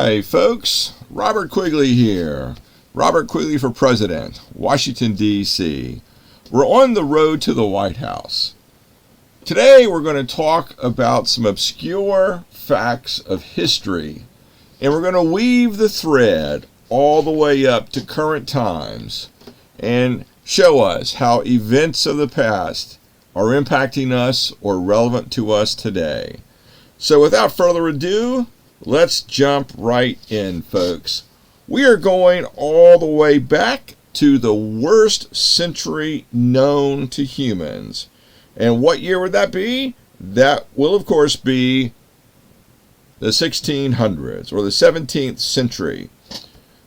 Hi, folks. Robert Quigley here. Robert Quigley for President, Washington, D.C. We're on the road to the White House. Today we're going to talk about some obscure facts of history, and we're going to weave the thread all the way up to current times and show us how events of the past are impacting us or relevant to us today. So without further ado, let's jump right in, folks. We are going all the way back to the worst century known to humans. And what year would that be? That will, of course, be the 1600s or the 17th century.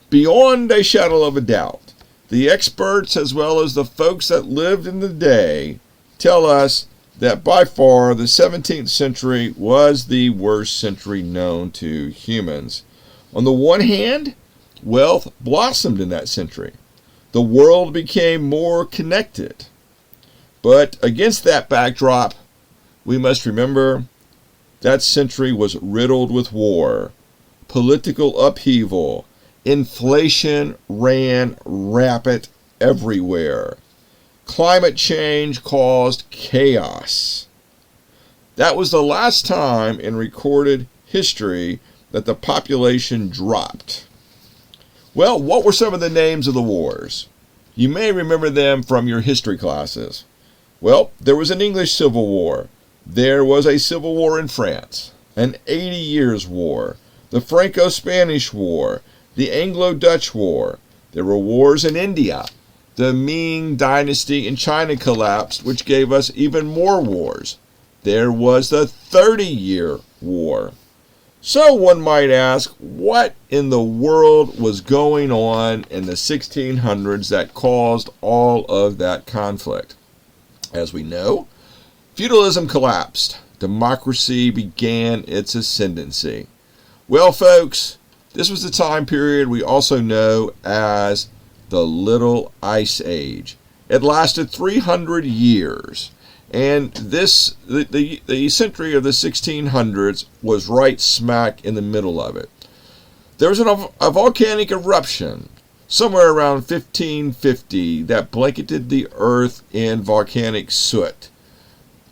Beyond a shadow of a doubt, the experts as well as the folks that lived in the day tell us that by far the 17th century was the worst century known to humans. On the one hand, wealth blossomed in that century. The world became more connected. But against that backdrop, we must remember that century was riddled with war, political upheaval, inflation ran rapid everywhere. Climate change caused chaos. That was the last time in recorded history that the population dropped. Well, what were some of the names of the wars? You may remember them from your history classes. Well, there was an English Civil War. There was a Civil War in France, an 80 Years' War, the Franco-Spanish War, the Anglo-Dutch War. There were wars in India. The Ming Dynasty in China collapsed, which gave us even more wars. There was the 30-Year War. So one might ask, what in the world was going on in the 1600s that caused all of that conflict? As we know, feudalism collapsed. Democracy began its ascendancy. Well, folks, this was the time period we also know as the Little Ice Age. It lasted 300 years, and the century of the 1600s was right smack in the middle of it. There was a volcanic eruption somewhere around 1550 that blanketed the earth in volcanic soot.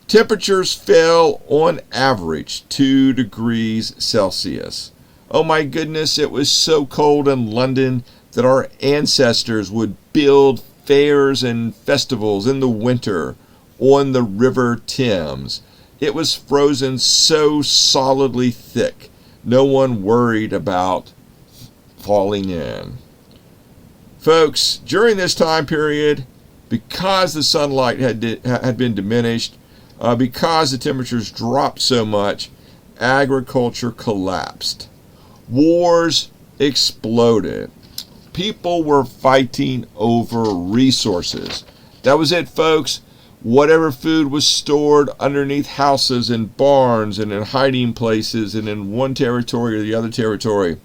Temperatures fell on average 2 degrees Celsius. Oh my goodness, it was so cold in London that our ancestors would build fairs and festivals in the winter on the River Thames. It was frozen so solidly thick, no one worried about falling in. Folks, during this time period, because the sunlight had been diminished, because the temperatures dropped so much, agriculture collapsed. Wars exploded. People were fighting over resources. That was it, folks. Whatever food was stored underneath houses and barns and in hiding places and in one territory or the other territory.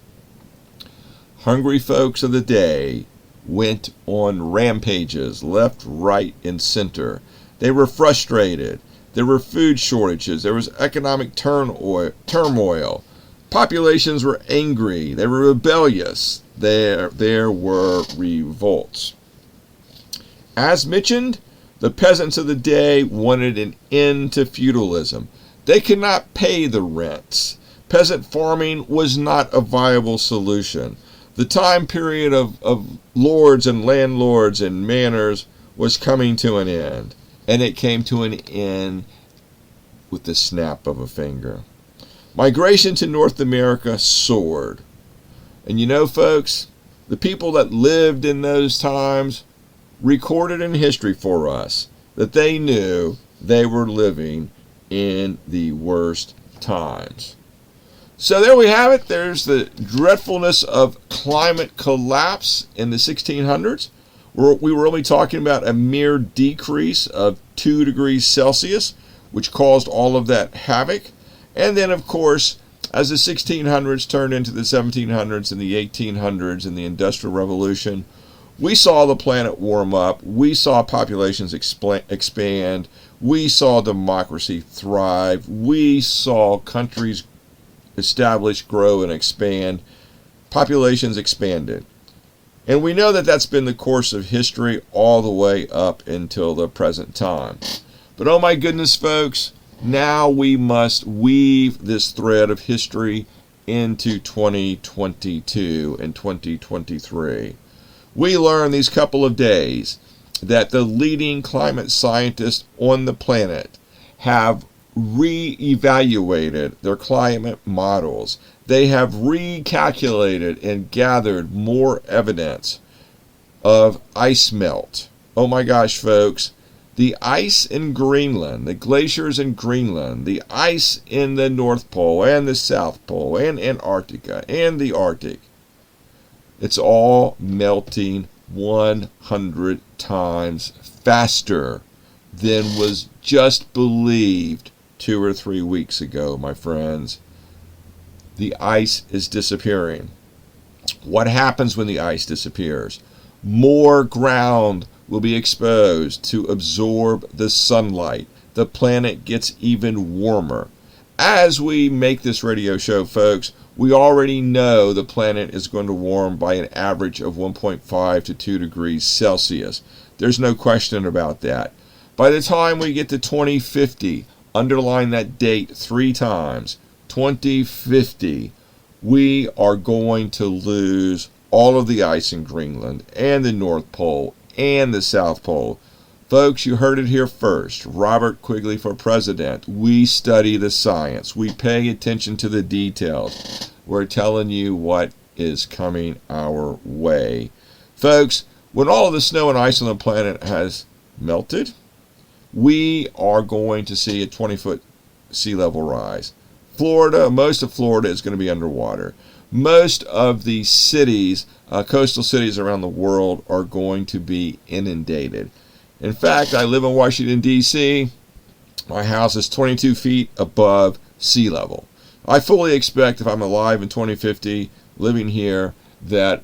Hungry folks of the day went on rampages left, right, and center. They were frustrated. There were food shortages. There was economic turmoil. Populations were angry. They were rebellious. There were revolts. As mentioned, the peasants of the day wanted an end to feudalism. They could not pay the rents. Peasant farming was not a viable solution. The time period of lords and landlords and manors was coming to an end. And it came to an end with the snap of a finger. Migration to North America soared. And you know, folks, the people that lived in those times recorded in history for us that they knew they were living in the worst times. So there we have it. There's the dreadfulness of climate collapse in the 1600s. We were only talking about a mere decrease of 2 degrees Celsius, which caused all of that havoc. And then, of course, as the 1600s turned into the 1700s and the 1800s and the Industrial Revolution, we saw the planet warm up. We saw populations expand. We saw democracy thrive. We saw countries establish, grow, and expand. populations expanded. And we know that that's been the course of history all the way up until the present time. But oh my goodness, folks, now we must weave this thread of history into 2022 and 2023. We learned these couple of days that the leading climate scientists on the planet have re-evaluated their climate models. They have recalculated and gathered more evidence of ice melt. Oh my gosh, folks. The ice in Greenland, the glaciers in Greenland, the ice in the North Pole and the South Pole and Antarctica and the Arctic, it's all melting 100 times faster than was just believed 2 or 3 weeks ago, my friends. The ice is disappearing. What happens when the ice disappears? More ground will be exposed to absorb the sunlight. The planet gets even warmer. As we make this radio show, folks, we already know the planet is going to warm by an average of 1.5 to 2 degrees Celsius. There's no question about that. By the time we get to 2050, underline that date 3 times, 2050, we are going to lose all of the ice in Greenland and the North Pole and the South Pole. Folks, you heard it here first. Robert Quigley for president. We study the science. We pay attention to the details. We're telling you what is coming our way. Folks, when all of the snow and ice on the planet has melted, we are going to see a 20-foot sea level rise. Florida, most of Florida is going to be underwater. Most of the cities, coastal cities around the world, are going to be inundated. In fact, I live in Washington, D.C. My house is 22 feet above sea level. I fully expect, if I'm alive in 2050, living here, that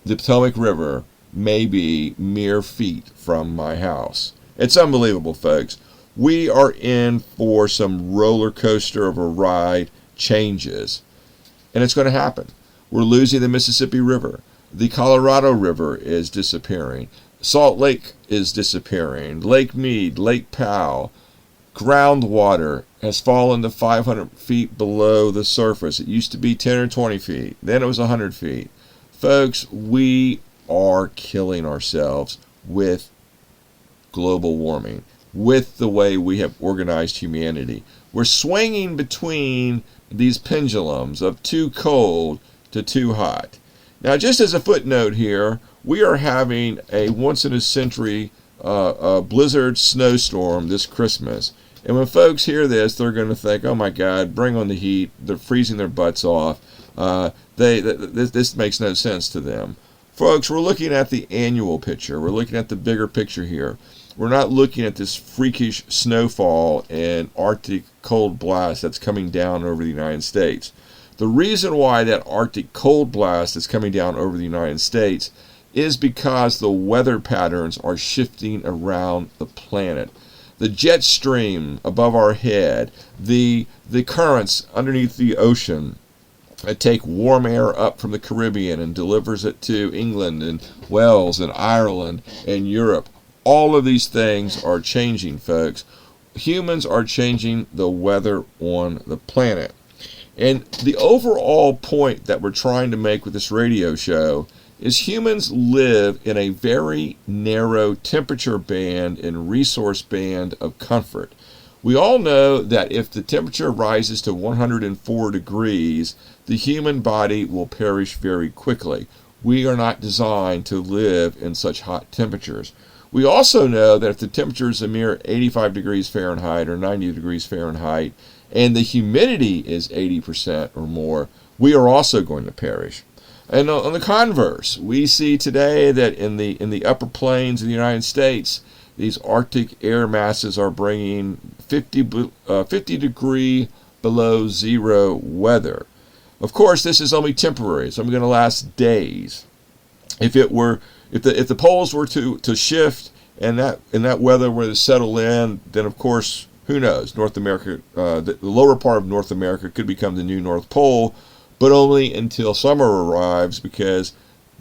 the Potomac River may be mere feet from my house. It's unbelievable, folks. We are in for some roller coaster of a ride changes. And it's going to happen. We're losing the Mississippi River. The Colorado River is disappearing. Salt Lake is disappearing. Lake Mead, Lake Powell. Groundwater has fallen to 500 feet below the surface. It used to be 10 or 20 feet. Then it was 100 feet. Folks, we are killing ourselves with global warming, with the way we have organized humanity. We're swinging between these pendulums of too cold to too hot. Now, just as a footnote here, we are having a once-in-a-century blizzard snowstorm this Christmas. And when folks hear this, they're going to think, oh my God, bring on the heat. They're freezing their butts off. This makes no sense to them. Folks, we're looking at the annual picture. We're looking at the bigger picture here. We're not looking at this freakish snowfall and Arctic cold blast that's coming down over the United States. The reason why that Arctic cold blast is coming down over the United States is because the weather patterns are shifting around the planet. The jet stream above our head, the currents underneath the ocean that take warm air up from the Caribbean and delivers it to England and Wales and Ireland and Europe. All of these things are changing, folks. Humans are changing the weather on the planet. And the overall point that we're trying to make with this radio show is humans live in a very narrow temperature band and resource band of comfort. We all know that if the temperature rises to 104 degrees, the human body will perish very quickly. We are not designed to live in such hot temperatures. We also know that if the temperature is a mere 85 degrees Fahrenheit or 90 degrees Fahrenheit, and the humidity is 80% or more, we are also going to perish. And on the converse, we see today that in the upper plains of the United States, these Arctic air masses are bringing 50 degree below zero weather. Of course, this is only temporary. It's only going to last days. If the poles were to shift and that weather were to settle in, then of course, who knows? North America, the lower part of North America could become the new North Pole. but only until summer arrives, because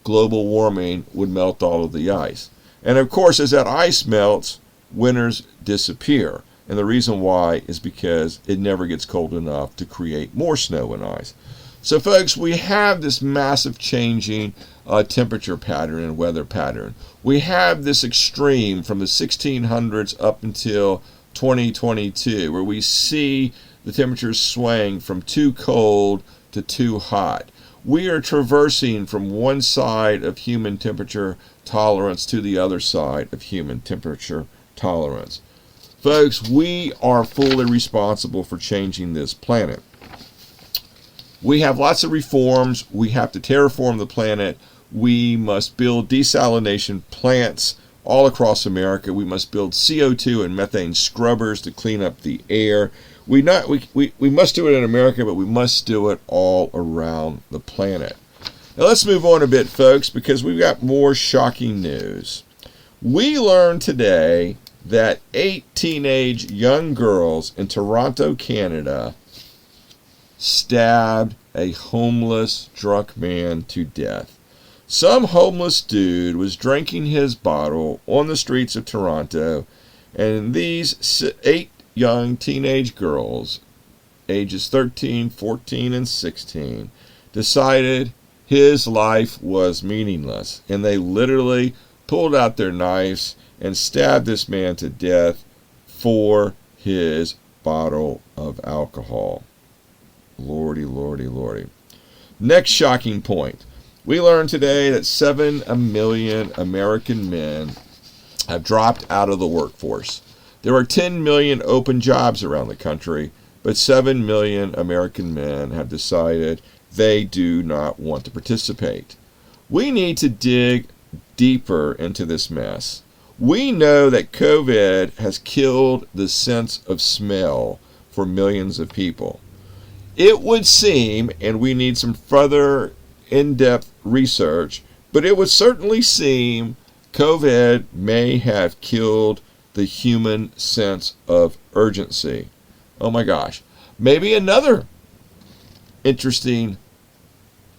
global warming would melt all of the ice. And of course, as that ice melts, winters disappear. And the reason why is because it never gets cold enough to create more snow and ice. So folks, we have this massive changing temperature pattern and weather pattern. We have this extreme from the 1600s up until 2022, where we see the temperatures swaying from too cold to too hot. We are traversing from one side of human temperature tolerance to the other side of human temperature tolerance. Folks, we are fully responsible for changing this planet. We have lots of reforms. We have to terraform the planet. We must build desalination plants all across America. We must build CO2 and methane scrubbers to clean up the air. We must do it in America, but we must do it all around the planet. Now let's move on a bit, folks, because we've got more shocking news. We learned today that 8 teenage young girls in Toronto, Canada, stabbed a homeless drunk man to death. Some homeless dude was drinking his bottle on the streets of Toronto, and these 8 young teenage girls, ages 13, 14, and 16, decided his life was meaningless, and they literally pulled out their knives and stabbed this man to death for his bottle of alcohol. Lordy, lordy, lordy. Next shocking point. We learned today that 7 million American men have dropped out of the workforce. There are 10 million open jobs around the country, but 7 million American men have decided they do not want to participate. We need to dig deeper into this mess. We know that COVID has killed the sense of smell for millions of people. It would seem, and we need some further in-depth research, but it would certainly seem COVID may have killed the human sense of urgency. Oh my gosh. Maybe another interesting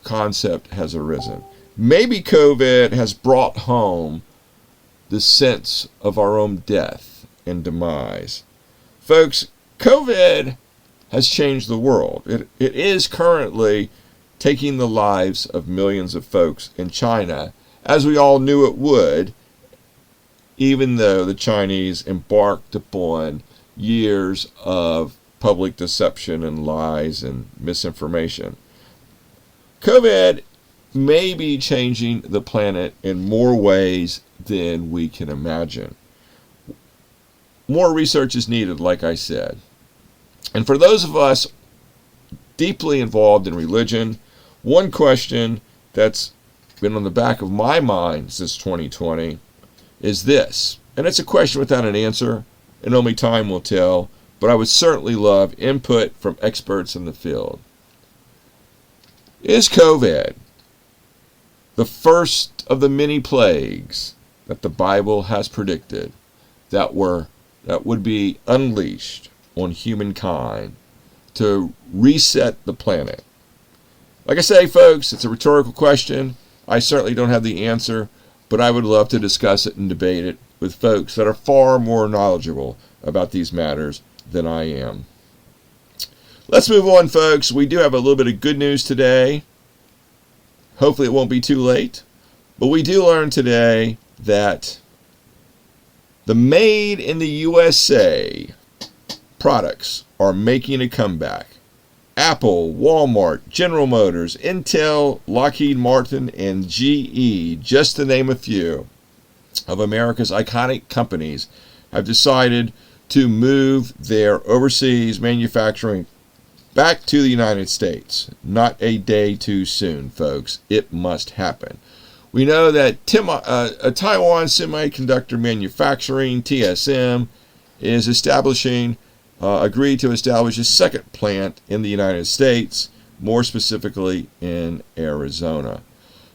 concept has arisen. Maybe COVID has brought home the sense of our own death and demise. Folks, COVID has changed the world. It is currently taking the lives of millions of folks in China, as we all knew it would, even though the Chinese embarked upon years of public deception and lies and misinformation. COVID may be changing the planet in more ways than we can imagine. More research is needed, like I said. And for those of us deeply involved in religion, one question that's been on the back of my mind since 2020 is this. And it's a question without an answer, and only time will tell, but I would certainly love input from experts in the field. Is COVID the first of the many plagues that the Bible has predicted that would be unleashed on humankind to reset the planet? Like I say, folks, it's a rhetorical question. I certainly don't have the answer, but I would love to discuss it and debate it with folks that are far more knowledgeable about these matters than I am. Let's move on, folks. We do have a little bit of good news today. Hopefully it won't be too late. But we do learn today that the made in the USA products are making a comeback. Apple, Walmart, General Motors, Intel, Lockheed Martin, and GE, just to name a few of America's iconic companies, have decided to move their overseas manufacturing back to the United States. Not a day too soon, folks. It must happen. We know that Taiwan Semiconductor Manufacturing, TSM, is agreed to establish a second plant in the United States, more specifically in Arizona.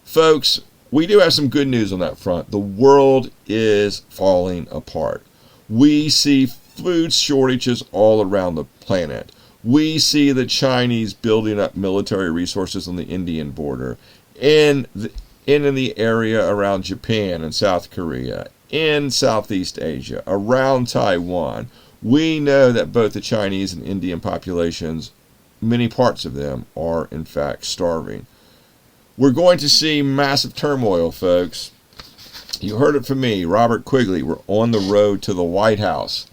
Folks, we do have some good news on that front. The world is falling apart. We see food shortages all around the planet. We see the Chinese building up military resources on the Indian border, in the area around Japan and South Korea, in Southeast Asia, around Taiwan. We know that both the Chinese and Indian populations, many parts of them, are in fact starving. We're going to see massive turmoil, folks. You heard it from me, Robert Quigley. We're on the road to the White House.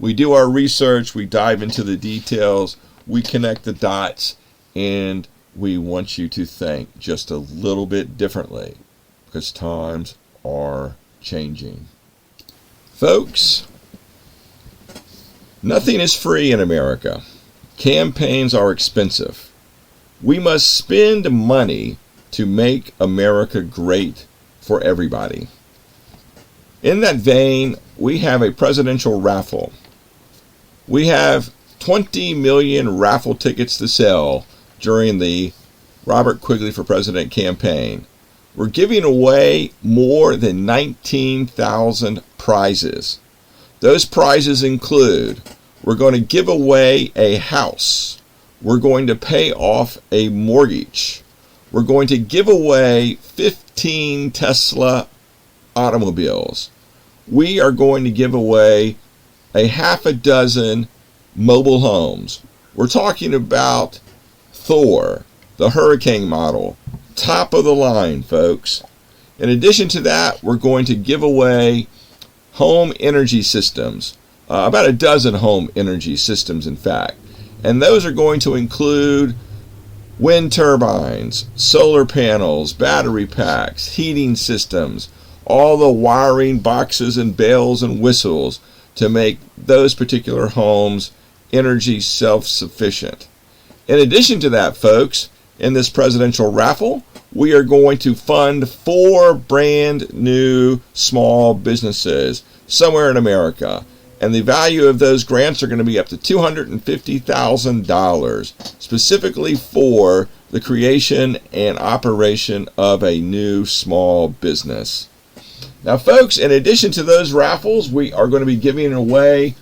We do our research, we dive into the details, we connect the dots, and we want you to think just a little bit differently, because times are changing. Folks, nothing is free in America. Campaigns are expensive. We must spend money to make America great for everybody. In that vein, we have a presidential raffle. We have 20 million raffle tickets to sell during the Robert Quigley for President campaign. We're giving away more than 19,000 prizes. Those prizes include, we're going to give away a house. We're going to pay off a mortgage. We're going to give away 15 Tesla automobiles. We are going to give away a half a dozen mobile homes. We're talking about Thor, the Hurricane model, top of the line, folks. In addition to that, we're going to give away home energy systems, about a dozen home energy systems, in fact. And those are going to include wind turbines, solar panels, battery packs, heating systems, all the wiring boxes and bells and whistles to make those particular homes energy self-sufficient. In addition to that, folks, in this presidential raffle, we are going to fund 4 brand new small businesses somewhere in America. And the value of those grants are going to be up to $250,000, specifically for the creation and operation of a new small business. Now, folks, in addition to those raffles, we are going to be giving away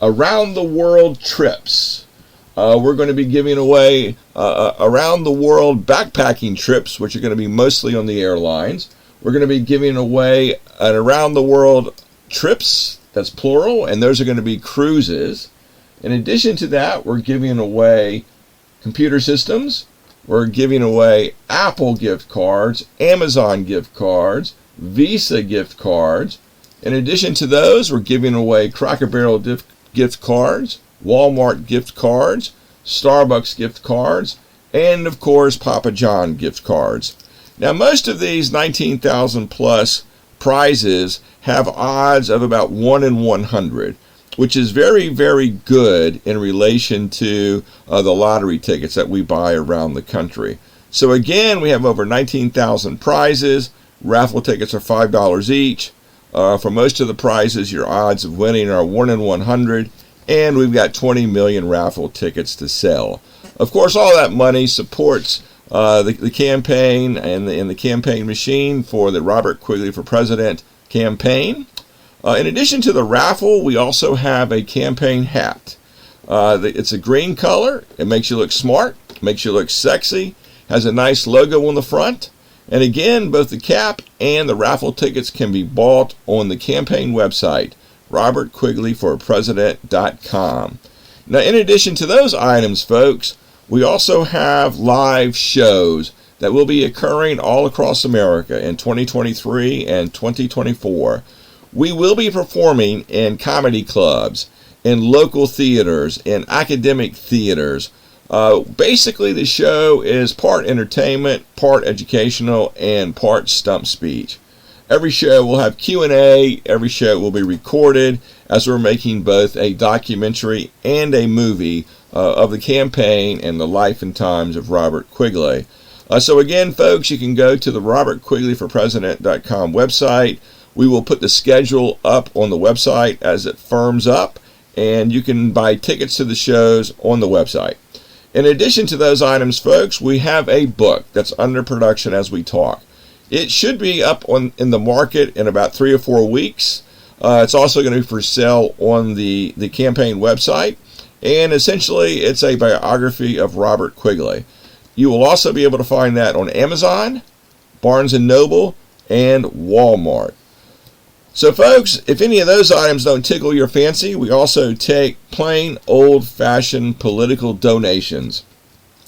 around the world trips. We're going to be giving away around the world backpacking trips, which are going to be mostly on the airlines. We're going to be giving away an around the world trips, that's plural, and those are going to be cruises. In addition to that, we're giving away computer systems. We're giving away Apple gift cards, Amazon gift cards, Visa gift cards. In addition to those, we're giving away Cracker Barrel gift cards, Walmart gift cards, Starbucks gift cards, and of course Papa John gift cards. Now, most of these 19,000 plus prizes have odds of about 1 in 100, which is very, very good in relation to the lottery tickets that we buy around the country. So again, we have over 19,000 prizes. Raffle tickets are $5 each. For most of the prizes, your odds of winning are 1 in 100, and we've got 20 million raffle tickets to sell. Of course, all that money supports the campaign and the campaign machine for the Robert Quigley for President campaign. In addition to the raffle, we also have a campaign hat. It's a green color. It makes you look smart, makes you look sexy, has a nice logo on the front. And again, both the cap and the raffle tickets can be bought on the campaign website, robertquigleyforpresident.com. Now, in addition to those items, folks, we also have live shows that will be occurring all across America in 2023 and 2024. We will be performing in comedy clubs, in local theaters, in academic theaters. Basically, the show is part entertainment, part educational, and part stump speech. Every show will have Q&A. Every show will be recorded, as we're making both a documentary and a movie of the campaign and the life and times of Robert Quigley. So again, folks, you can go to the robertquigleyforpresident.com website. We will put the schedule up on the website as it firms up, and you can buy tickets to the shows on the website. In addition to those items, folks, we have a book that's under production as we talk. It should be up in the market in about 3 or 4 weeks. It's also going to be for sale on the campaign website. and essentially it's a biography of Robert Quigley. You will also be able to find that on Amazon, Barnes & Noble, and Walmart. So folks, if any of those items don't tickle your fancy, we also take plain old-fashioned political donations.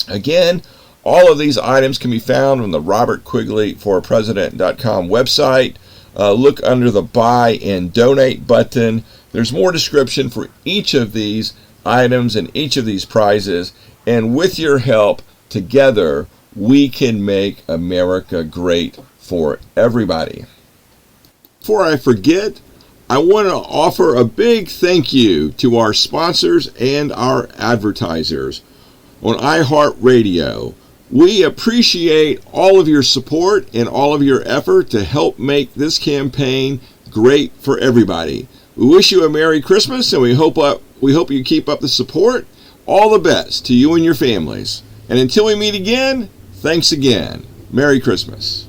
Again, all of these items can be found on the robertquigleyforpresident.com website. Look under the Buy and Donate button. There's more description for each of these items and each of these prizes. And with your help, together, we can make America great for everybody. Before I forget, I want to offer a big thank you to our sponsors and our advertisers on iHeartRadio. We appreciate all of your support and all of your effort to help make this campaign great for everybody. We wish you a Merry Christmas, and we hope you keep up the support. All the best to you and your families. And until we meet again, thanks again. Merry Christmas.